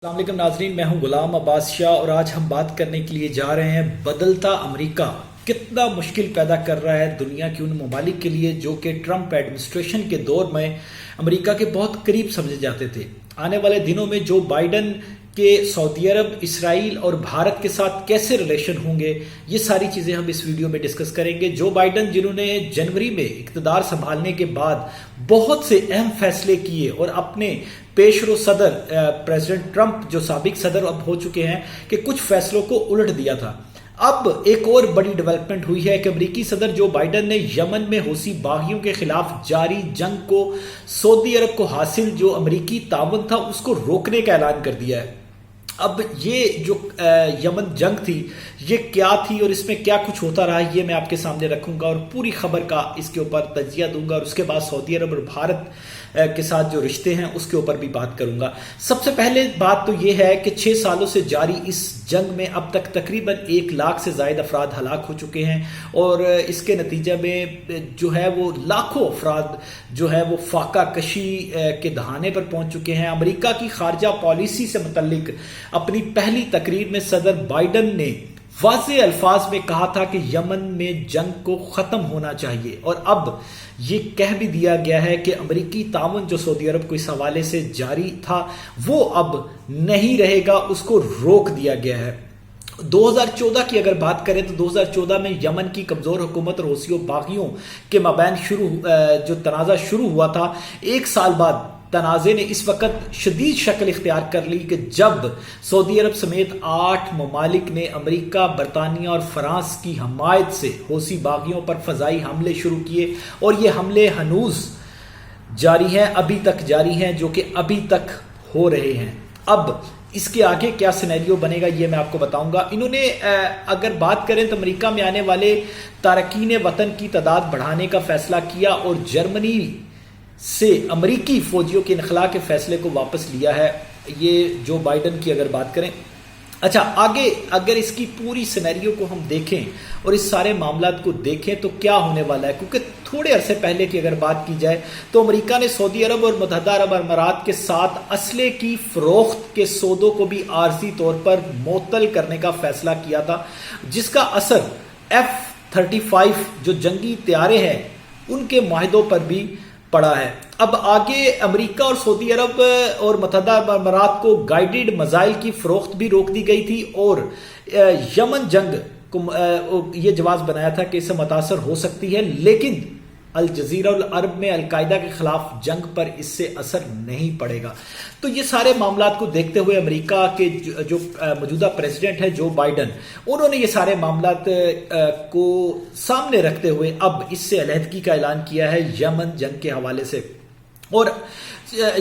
السلام علیکم ناظرین، میں ہوں غلام عباس شاہ اور آج ہم بات کرنے کے لیے جا رہے ہیں بدلتا امریکہ کتنا مشکل پیدا کر رہا ہے دنیا کی ان ممالک کے لیے جو کہ ٹرمپ ایڈمنسٹریشن کے دور میں امریکہ کے بہت قریب سمجھے جاتے تھے۔ آنے والے دنوں میں جو بائیڈن کے سعودی عرب، اسرائیل اور بھارت کے ساتھ کیسے ریلیشن ہوں گے، یہ ساری چیزیں ہم اس ویڈیو میں ڈسکس کریں گے۔ جو بائیڈن جنہوں نے جنوری میں اقتدار سنبھالنے کے بعد بہت سے اہم فیصلے کیے اور اپنے پیشرو صدر پریزیڈنٹ ٹرمپ جو سابق صدر اب ہو چکے ہیں کہ کچھ فیصلوں کو الٹ دیا تھا۔ اب ایک اور بڑی ڈیولپمنٹ ہوئی ہے کہ امریکی صدر جو بائیڈن نے یمن میں حوثی باغیوں کے خلاف جاری جنگ کو سعودی عرب کو حاصل جو امریکی تعاون تھا اس کو روکنے کا اعلان کر دیا ہے۔ اب یہ جو یمن جنگ تھی یہ کیا تھی اور اس میں کیا کچھ ہوتا رہا یہ میں آپ کے سامنے رکھوں گا اور پوری خبر کا اس کے اوپر تجزیہ دوں گا، اور اس کے بعد سعودی عرب اور بھارت کے ساتھ جو رشتے ہیں اس کے اوپر بھی بات کروں گا۔ سب سے پہلے بات تو یہ ہے کہ 6 سالوں سے جاری اس جنگ میں اب تک تقریباً 1 لاکھ سے زائد افراد ہلاک ہو چکے ہیں، اور اس کے نتیجے میں جو ہے وہ لاکھوں افراد جو ہے وہ فاقہ کشی کے دہانے پر پہنچ چکے ہیں۔ امریکہ کی خارجہ پالیسی سے متعلق اپنی پہلی تقریر میں صدر بائیڈن نے واضح الفاظ میں کہا تھا کہ یمن میں جنگ کو ختم ہونا چاہیے، اور اب یہ کہہ بھی دیا گیا ہے کہ امریکی تعاون جو سعودی عرب کو اس حوالے سے جاری تھا وہ اب نہیں رہے گا، اس کو روک دیا گیا ہے۔ 2014 کی اگر بات کریں تو 2014 میں یمن کی کمزور حکومت اور حوثی باغیوں کے مابین جو تنازع شروع ہوا تھا، 1 سال بعد تنازع نے اس وقت شدید شکل اختیار کر لی کہ جب سعودی عرب سمیت 8 ممالک نے امریکہ، برطانیہ اور فرانس کی حمایت سے حوثی باغیوں پر فضائی حملے شروع کیے، اور یہ حملے ہنوز جاری ہیں، ابھی تک جاری ہیں، جو کہ ابھی تک ہو رہے ہیں۔ اب اس کے آگے کیا سینیریو بنے گا یہ میں آپ کو بتاؤں گا۔ انہوں نے اگر بات کریں تو امریکہ میں آنے والے تارکین وطن کی تعداد بڑھانے کا فیصلہ کیا اور جرمنی سے امریکی فوجیوں کے انخلاء کے فیصلے کو واپس لیا ہے، یہ جو بائیڈن کی اگر بات کریں۔ اچھا، آگے اگر اس کی پوری سینیریو کو ہم دیکھیں اور اس سارے معاملات کو دیکھیں تو کیا ہونے والا ہے، کیونکہ تھوڑے عرصے پہلے کی اگر بات کی جائے تو امریکہ نے سعودی عرب اور متحدہ عرب امارات کے ساتھ اسلحے کی فروخت کے سودوں کو بھی عارضی طور پر معطل کرنے کا فیصلہ کیا تھا، جس کا اثر F-35 جو جنگی طیارے ہیں ان کے معاہدوں پر بھی پڑا ہے۔ اب آگے امریکہ اور سعودی عرب اور متحدہ عرب امارات کو گائیڈڈ میزائل کی فروخت بھی روک دی گئی تھی، اور یمن جنگ کو یہ جواز بنایا تھا کہ اس سے متاثر ہو سکتی ہے، لیکن الجزیرہ العرب میں القاعدہ کے خلاف جنگ پر اس سے اثر نہیں پڑے گا۔ تو یہ سارے معاملات کو دیکھتے ہوئے امریکہ کے جو موجودہ پریزیڈنٹ ہے جو بائیڈن، انہوں نے یہ سارے معاملات کو سامنے رکھتے ہوئے اب اس سے علیحدگی کا اعلان کیا ہے یمن جنگ کے حوالے سے۔ اور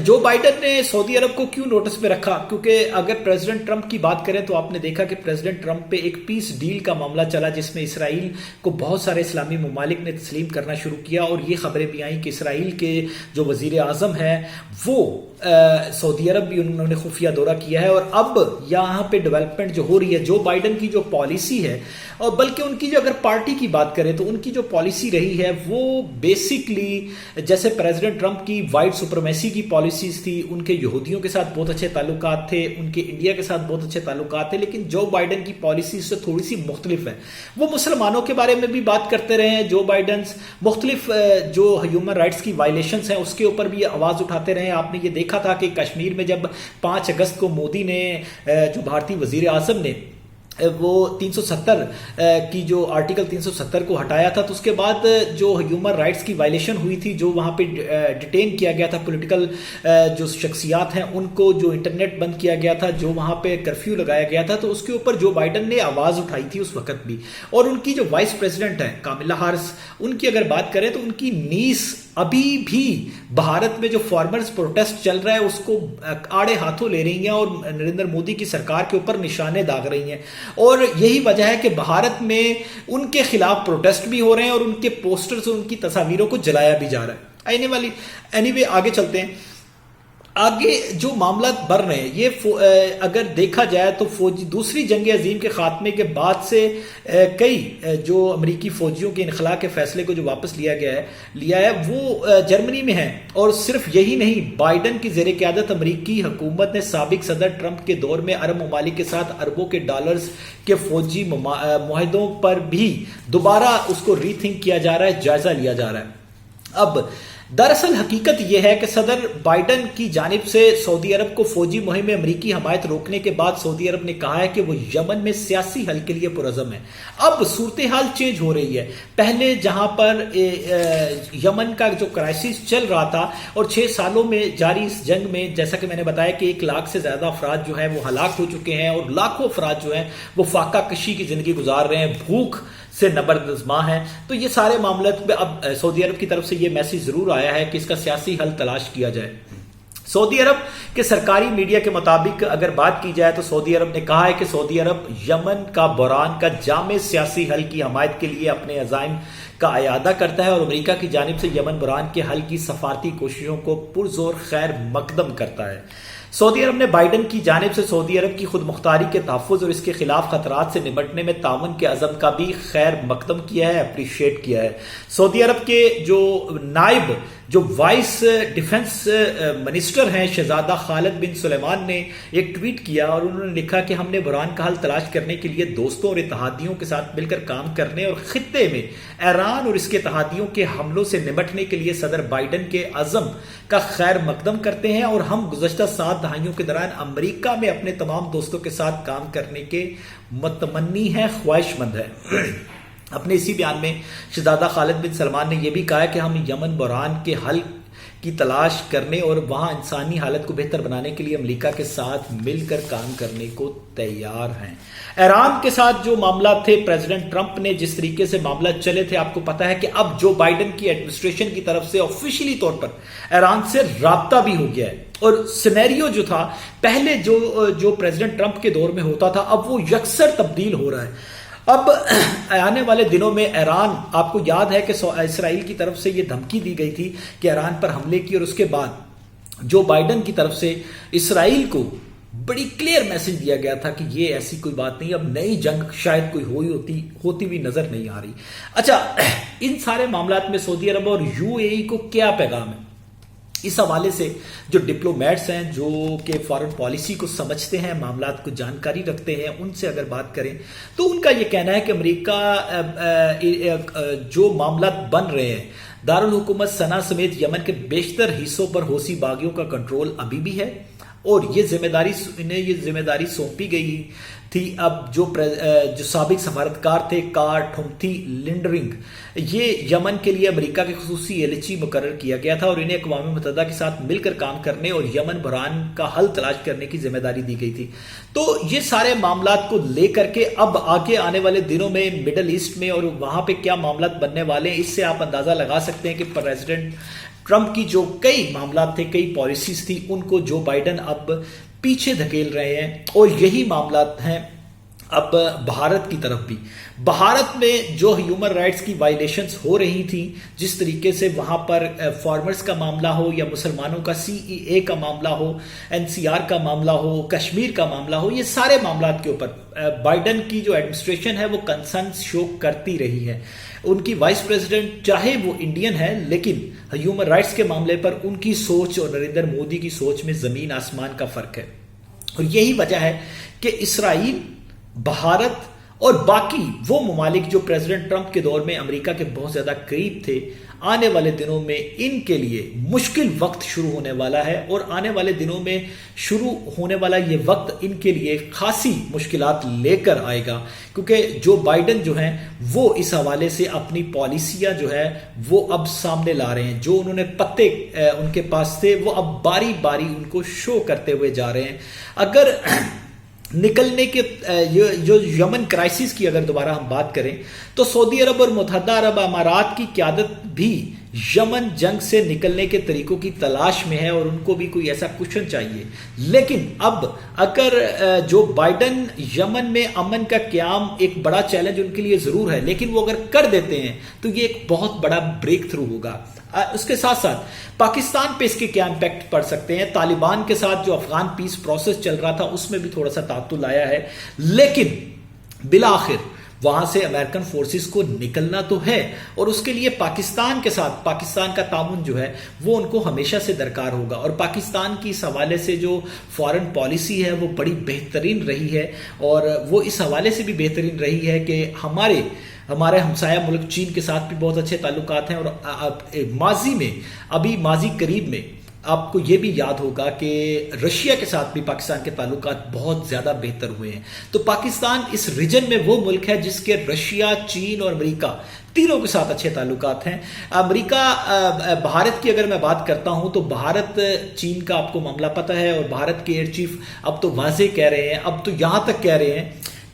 جو بائیڈن نے سعودی عرب کو کیوں نوٹس میں رکھا، کیونکہ اگر پریزیڈنٹ ٹرمپ کی بات کریں تو آپ نے دیکھا کہ پریزیڈنٹ ٹرمپ پہ ایک پیس ڈیل کا معاملہ چلا جس میں اسرائیل کو بہت سارے اسلامی ممالک نے تسلیم کرنا شروع کیا، اور یہ خبریں بھی آئیں کہ اسرائیل کے جو وزیر اعظم ہیں وہ سعودی عرب بھی انہوں نے خفیہ دورہ کیا ہے۔ اور اب یہاں پہ ڈیولپمنٹ جو ہو رہی ہے، جو بائیڈن کی جو پالیسی ہے، اور بلکہ ان کی جو اگر پارٹی کی بات کریں تو ان کی جو پالیسی رہی ہے وہ بیسکلی جیسے پریزیڈنٹ ٹرمپ کی وائٹ سپریمیسی کی پالیسیز تھی، ان کے یہودیوں کے ساتھ بہت اچھے تعلقات تھے، ان کے انڈیا کے ساتھ بہت اچھے تعلقات تھے، لیکن جو بائیڈن کی پالیسی سے تھوڑی سی مختلف ہے۔ وہ مسلمانوں کے بارے میں بھی بات کرتے رہے ہیں جو بائیڈنز، مختلف جو ہیومن رائٹس کی وائلیشنز ہیں اس کے اوپر بھی آواز اٹھاتے رہے ہیں۔ آپ نے یہ دیکھا تھا کہ کشمیر میں جب 5 اگست کو مودی نے جو بھارتی وزیر اعظم نے وہ 370 کی جو آرٹیکل 370 کو ہٹایا تھا، تو اس کے بعد جو ہیومن رائٹس کی وائلیشن ہوئی تھی، جو وہاں پہ ڈیٹین کیا گیا تھا پولیٹیکل جو شخصیات ہیں ان کو، جو انٹرنیٹ بند کیا گیا تھا، جو وہاں پہ کرفیو لگایا گیا تھا، تو اس کے اوپر جو بائیڈن نے آواز اٹھائی تھی اس وقت بھی۔ اور ان کی جو وائس پریزیڈنٹ ہیں کاملا ہیرس، ان کی اگر بات کریں تو ان کی نیس ابھی بھی بھارت میں جو فارمرز پروٹیسٹ چل رہا ہے اس کو آڑے ہاتھوں لے رہی ہیں اور نریندر مودی کی سرکار کے اوپر نشانے داغ رہی ہیں، اور یہی وجہ ہے کہ بھارت میں ان کے خلاف پروٹیسٹ بھی ہو رہے ہیں اور ان کے پوسٹرز اور ان کی تصاویروں کو جلایا بھی جا رہا ہے۔ اینی وے آگے چلتے ہیں۔ آگے جو معاملات بڑھ رہے ہیں یہ اگر دیکھا جائے تو دوسری جنگ عظیم کے خاتمے کے بعد سے کئی جو امریکی فوجیوں کے انخلاء کے فیصلے کو جو واپس لیا ہے وہ جرمنی میں ہے. اور صرف یہی نہیں، بائیڈن کی زیر قیادت امریکی حکومت نے سابق صدر ٹرمپ کے دور میں عرب ممالک کے ساتھ اربوں کے ڈالرز کے فوجی معاہدوں پر بھی دوبارہ اس کو ری تھنک کیا جا رہا ہے، جائزہ لیا جا رہا ہے. اب دراصل حقیقت یہ ہے کہ صدر بائیڈن کی جانب سے سعودی عرب کو فوجی مہم میں امریکی حمایت روکنے کے بعد سعودی عرب نے کہا ہے کہ وہ یمن میں سیاسی حل کے لیے پرعزم ہے. اب صورتحال چینج ہو رہی ہے. پہلے جہاں پر یمن کا جو کرائسس چل رہا تھا اور 6 سالوں میں جاری اس جنگ میں جیسا کہ میں نے بتایا کہ 1 لاکھ سے زیادہ افراد جو ہے وہ ہلاک ہو چکے ہیں اور لاکھوں افراد جو ہیں وہ فاقہ کشی کی زندگی گزار رہے ہیں، بھوک سے نبردزماں ہیں. تو یہ سارے معاملات میں اب سعودی عرب کی طرف سے یہ میسج ضرور آیا ہے کہ اس کا سیاسی حل تلاش کیا جائے. سعودی عرب کے سرکاری میڈیا کے مطابق اگر بات کی جائے تو سعودی عرب نے کہا ہے کہ سعودی عرب یمن کا بحران کا جامع سیاسی حل کی حمایت کے لیے اپنے عزائم کا اعادہ کرتا ہے اور امریکہ کی جانب سے یمن بحران کے حل کی سفارتی کوششوں کو پرزور خیر مقدم کرتا ہے. سعودی عرب نے بائیڈن کی جانب سے سعودی عرب کی خود مختاری کے تحفظ اور اس کے خلاف خطرات سے نمٹنے میں تعاون کے عزم کا بھی خیر مقدم کیا ہے، اپریشیٹ کیا ہے. سعودی عرب کے جو نائب جو وائس ڈیفنس منسٹر ہیں شہزادہ خالد بن سلیمان نے ایک ٹویٹ کیا اور انہوں نے لکھا کہ ہم نے بحران کا حل تلاش کرنے کے لیے دوستوں اور اتحادیوں کے ساتھ مل کر کام کرنے اور خطے میں ایران اور اس کے اتحادیوں کے حملوں سے نمٹنے کے لیے صدر بائیڈن کے عزم کا خیر مقدم کرتے ہیں اور ہم گزشتہ 7 دہائیوں کے دوران امریکہ میں اپنے تمام دوستوں کے ساتھ کام کرنے کے متمنی ہیں، خواہش مند ہیں. اپنے اسی بیان میں شہزادہ خالد بن سلمان نے یہ بھی کہا کہ ہم یمن بحران کے حل کی تلاش کرنے اور وہاں انسانی حالت کو بہتر بنانے کے لیے امریکہ کے ساتھ مل کر کام کرنے کو تیار ہیں. ایران کے ساتھ جو معاملات تھے، پریزیڈنٹ ٹرمپ نے جس طریقے سے معاملات چلے تھے، آپ کو پتا ہے کہ اب جو بائیڈن کی ایڈمنسٹریشن کی طرف سے آفیشلی طور پر ایران سے رابطہ بھی ہو گیا ہے اور سینیریو جو تھا پہلے جو پریزیڈنٹ ٹرمپ کے دور میں ہوتا تھا اب وہ یکسر تبدیل ہو رہا ہے. اب آنے والے دنوں میں ایران، آپ کو یاد ہے کہ اسرائیل کی طرف سے یہ دھمکی دی گئی تھی کہ ایران پر حملے کی، اور اس کے بعد جو بائیڈن کی طرف سے اسرائیل کو بڑی کلیئر میسج دیا گیا تھا کہ یہ ایسی کوئی بات نہیں، اب نئی جنگ شاید کوئی ہوتی بھی نظر نہیں آ رہی. اچھا، ان سارے معاملات میں سعودی عرب اور UAE کو کیا پیغام ہے؟ اس حوالے سے جو ڈپلومیٹس ہیں جو کہ فارن پالیسی کو سمجھتے ہیں، معاملات کو جانکاری رکھتے ہیں، ان سے اگر بات کریں تو ان کا یہ کہنا ہے کہ امریکہ جو معاملات بن رہے ہیں، دارالحکومت سنا سمیت یمن کے بیشتر حصوں پر حوثی باغیوں کا کنٹرول ابھی بھی ہے اور انہیں یہ ذمہ داری سونپی گئی تھی. اب جو سابق سفارتکار تھے ٹھومتھی لنڈرنگ، یہ یمن کے لیے امریکہ کے خصوصی ایلچی مقرر کیا گیا تھا اور انہیں اقوام متحدہ کے ساتھ مل کر کام کرنے اور یمن بحران کا حل تلاش کرنے کی ذمہ داری دی گئی تھی. تو یہ سارے معاملات کو لے کر کے اب آگے آنے والے دنوں میں مڈل ایسٹ میں اور وہاں پہ کیا معاملات بننے والے ہیں، اس سے آپ اندازہ لگا سکتے ہیں کہ پریزیڈنٹ ٹرمپ کی جو کئی معاملات تھے، کئی پالیسیز تھی، ان کو جو بائیڈن اب پیچھے دھکیل رہے ہیں. اور یہی معاملات ہیں اب بھارت کی طرف بھی. بھارت میں جو ہیومن رائٹس کی وائلیشنز ہو رہی تھی، جس طریقے سے وہاں پر فارمرز کا معاملہ ہو یا مسلمانوں کا CEA کا معاملہ ہو، NCR کا معاملہ ہو، کشمیر کا معاملہ ہو، یہ سارے معاملات کے اوپر بائیڈن کی جو ایڈمنسٹریشن ہے وہ کنسرن شو کرتی رہی ہے. ان کی وائس پریزیڈنٹ چاہے وہ انڈین ہے لیکن ہیومن رائٹس کے معاملے پر ان کی سوچ اور نریندر مودی کی سوچ میں زمین آسمان کا فرق ہے. اور یہی وجہ ہے کہ اسرائیل، بھارت اور باقی وہ ممالک جو پریزیڈنٹ ٹرمپ کے دور میں امریکہ کے بہت زیادہ قریب تھے، آنے والے دنوں میں ان کے لیے مشکل وقت شروع ہونے والا ہے. اور آنے والے دنوں میں شروع ہونے والا یہ وقت ان کے لیے خاصی مشکلات لے کر آئے گا، کیونکہ جو بائیڈن جو ہیں وہ اس حوالے سے اپنی پالیسیاں جو ہے وہ اب سامنے لا رہے ہیں. جو انہوں نے پتے ان کے پاس تھے وہ اب باری باری ان کو شو کرتے ہوئے جا رہے ہیں. اگر نکلنے کے جو یمن کرائسس کی اگر دوبارہ ہم بات کریں تو سعودی عرب اور متحدہ عرب امارات کی قیادت بھی یمن جنگ سے نکلنے کے طریقوں کی تلاش میں ہے اور ان کو بھی کوئی ایسا کوشن چاہیے. لیکن اب اگر جو بائیڈن یمن میں امن کا قیام ایک بڑا چیلنج ان کے لیے ضرور ہے، لیکن وہ اگر کر دیتے ہیں تو یہ ایک بہت بڑا بریک تھرو ہوگا. اس کے ساتھ ساتھ پاکستان پہ اس کے کیا امپیکٹ پڑ سکتے ہیں. طالبان کے ساتھ جو افغان پیس پروسیس چل رہا تھا اس میں بھی تھوڑا سا تعطل آیا ہے، لیکن بالآخر وہاں سے امریکن فورسز کو نکلنا تو ہے اور اس کے لیے پاکستان کے ساتھ پاکستان کا تعاون جو ہے وہ ان کو ہمیشہ سے درکار ہوگا. اور پاکستان کی اس حوالے سے جو فارن پالیسی ہے وہ بڑی بہترین رہی ہے، اور وہ اس حوالے سے بھی بہترین رہی ہے کہ ہمارے ہمسایہ ملک چین کے ساتھ بھی بہت اچھے تعلقات ہیں. اور ماضی قریب میں آپ کو یہ بھی یاد ہوگا کہ رشیا کے ساتھ بھی پاکستان کے تعلقات بہت زیادہ بہتر ہوئے ہیں. تو پاکستان اس ریجن میں وہ ملک ہے جس کے رشیا، چین اور امریکہ تینوں کے ساتھ اچھے تعلقات ہیں. امریکہ بھارت کی اگر میں بات کرتا ہوں تو بھارت چین کا آپ کو معاملہ پتہ ہے، اور بھارت کے ایئر چیف اب تو واضح کہہ رہے ہیں، اب تو یہاں تک کہہ رہے ہیں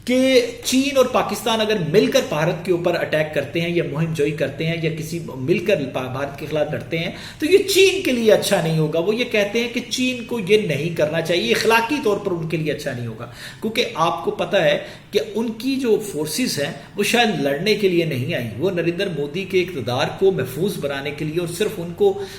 کہ چین اور پاکستان اگر مل کر بھارت کے اوپر اٹیک کرتے ہیں یا مہم جوئی کرتے ہیں یا کسی مل کر بھارت کے خلاف لڑتے ہیں تو یہ چین کے لیے اچھا نہیں ہوگا. وہ یہ کہتے ہیں کہ چین کو یہ نہیں کرنا چاہیے، اخلاقی طور پر ان کے لیے اچھا نہیں ہوگا، کیونکہ آپ کو پتہ ہے کہ ان کی جو فورسز ہیں وہ شاید لڑنے کے لیے نہیں آئیں، وہ نریندر مودی کے اقتدار کو محفوظ بنانے کے لیے اور صرف ان کو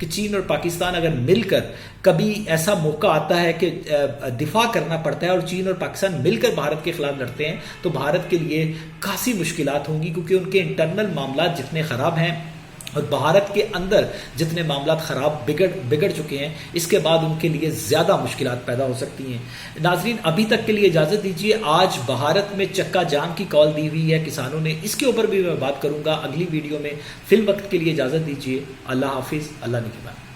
کہ چین اور پاکستان اگر مل کر کبھی ایسا موقع آتا ہے کہ دفاع کرنا پڑتا ہے اور چین اور پاکستان مل کر بھارت کے خلاف لڑتے ہیں تو بھارت کے لیے کافی مشکلات ہوں گی، کیونکہ ان کے انٹرنل معاملات جتنے خراب ہیں اور بھارت کے اندر جتنے معاملات خراب بگڑ چکے ہیں، اس کے بعد ان کے لیے زیادہ مشکلات پیدا ہو سکتی ہیں. ناظرین ابھی تک کے لیے اجازت دیجیے. آج بھارت میں چکا جام کی کال دی ہوئی ہے کسانوں نے، اس کے اوپر بھی میں بات کروں گا اگلی ویڈیو میں. فی الوقت کے لیے اجازت دیجیے. اللہ حافظ. اللہ نگہبان.